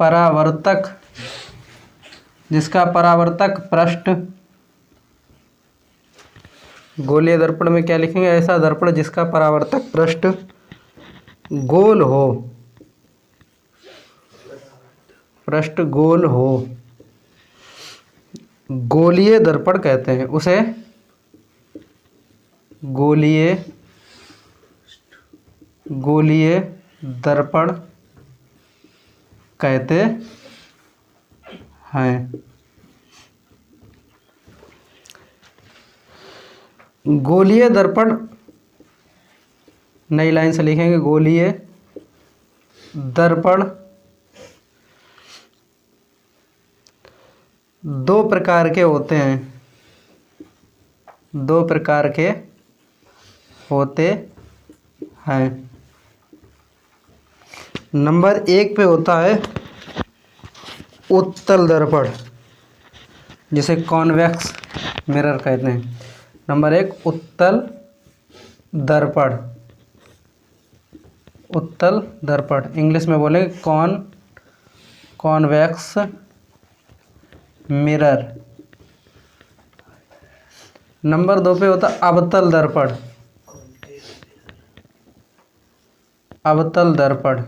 परावर्तक जिसका परावर्तक पृष्ठ, गोलीय दर्पण में क्या लिखेंगे, ऐसा दर्पण जिसका परावर्तक पृष्ठ गोल हो, पृष्ठ गोल हो, गोलीय दर्पण कहते हैं उसे, गोलीय दर्पण कहते हैं। गोलीय दर्पण नई लाइन से लिखेंगे, गोलीय दर्पण दो प्रकार के होते हैं, दो प्रकार के होते हैं। नंबर 1 पे होता है उत्तल दर्पण जिसे कॉन्वेक्स मिरर कहते हैं। नंबर 1 उत्तल दर्पण, उत्तल दर्पण इंग्लिश में बोलेंगे कॉन्वेक्स मिरर। नंबर 2 पे होता अवतल दर्पण, अवतल दर्पण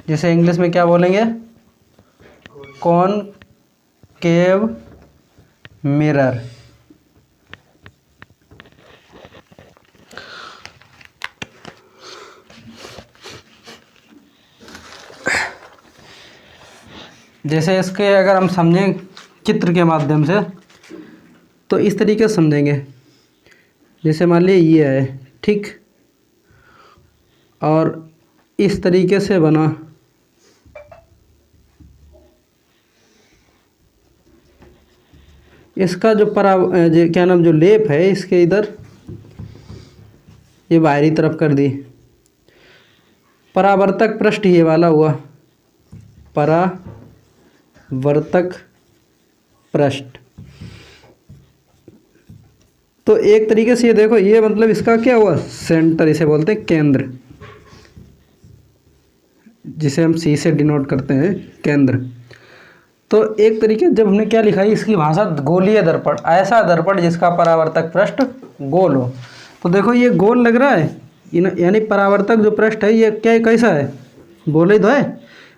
जिसे इंग्लिश में क्या बोलेंगे, कॉनकेव मिरर। जैसे इसके अगर हम समझें चित्र के माध्यम से तो इस तरीके से समझेंगे। जैसे मान लीजिए ये है, ठीक, और इस तरीके से बना, इसका जो क्या नाम जो लेप है इसके इधर ये बाहरी तरफ कर दी, परावर्तक पृष्ठ ये वाला हुआ, परावर्तक पृष्ठ। तो एक तरीके से ये देखो, ये मतलब इसका क्या हुआ, सेंटर, इसे बोलते हैं केंद्र, जिसे हम सी से डिनोट करते हैं, केंद्र। तो एक तरीके जब हमने क्या लिखा है, इसकी भाषा गोलीय दर्पण, ऐसा दर्पण जिसका परावर्तक पृष्ठ गोल हो। तो देखो ये गोल लग रहा है, यानी परावर्तक जो पृष्ठ है ये क्या, कैसा है, गोले तो है।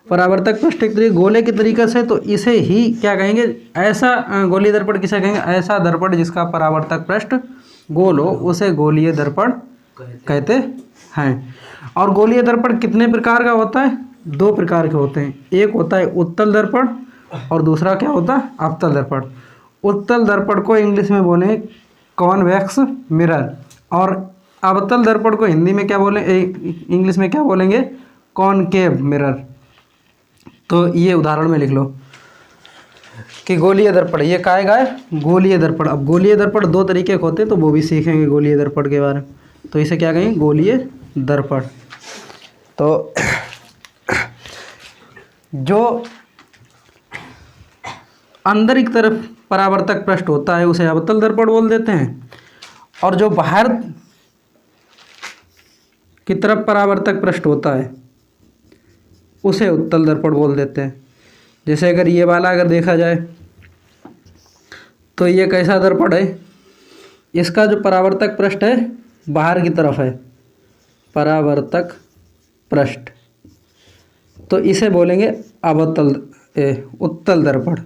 परावर्तक पृष्ठ एक तरीके गोले के तरीके से, तो इसे ही क्या कहेंगे, ऐसा गोलीय दर्पण किसे कहेंगे, ऐसा दर्पण जिसका परावर्तक पृष्ठ गोल हो उसे गोलीय दर्पण कहते हैं। और गोलीय दर्पण कितने प्रकार का होता है, 2 प्रकार के होते हैं। एक होता है उत्तल दर्पण और दूसरा क्या होता है, अवतल दर्पण। उत्तल दर्पण को इंग्लिश में बोले कॉन्वेक्स मिरर, और अवतल दर्पण को हिंदी में क्या बोले, इंग्लिश में क्या बोलेंगे, कॉनकेव मिरर। तो ये उदाहरण में लिख लो कि गोलीय दर्पण, ये काय गाय, गोलीय दर्पण। अब गोलीय दर्पण 2 तरीके के होते हैं, तो वो भी सीखेंगे गोलीय दर्पण के बारे में। तो इसे क्या कहेंगे, गोलीय दर्पण। तो जो अंदर की तरफ परावर्तक पृष्ठ होता है उसे अवतल दर्पण बोल देते हैं, और जो बाहर की तरफ परावर्तक पृष्ठ होता है उसे उत्तल दर्पण बोल देते हैं। जैसे अगर ये वाला अगर देखा जाए तो ये कैसा दर्पण है, इसका जो परावर्तक पृष्ठ है बाहर की तरफ है, परावर्तक पृष्ठ, तो इसे बोलेंगे उत्तल दर्पण।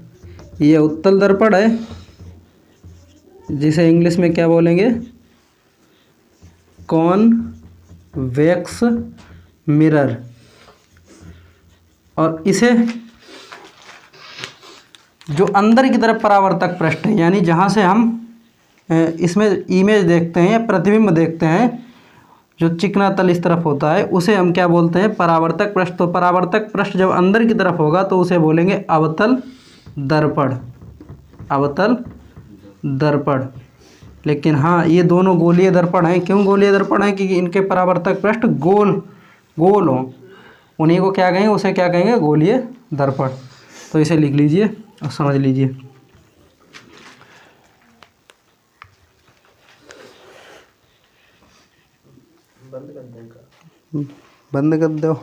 ये उत्तल दर्पण है जिसे इंग्लिश में क्या बोलेंगे, कॉन्वेक्स मिरर। और इसे जो अंदर की तरफ परावर्तक पृष्ठ है, यानी जहाँ से हम इसमें इमेज देखते हैं या प्रतिबिंब देखते हैं, जो चिकना तल इस तरफ होता है उसे हम क्या बोलते हैं, परावर्तक पृष्ठ। तो परावर्तक पृष्ठ जब अंदर की तरफ होगा तो उसे बोलेंगे अवतल दर्पण, अवतल दर्पण। लेकिन हाँ, ये दोनों गोलीय दर्पण हैं। क्यों गोलीय दर्पण है, क्योंकि इनके परावर्तक पृष्ठ गोल हो, उन्हीं को क्या कहेंगे, उसे क्या कहेंगे, गोलीय दर्पण। तो इसे लिख लीजिए और समझ लीजिए। बंद कर दो।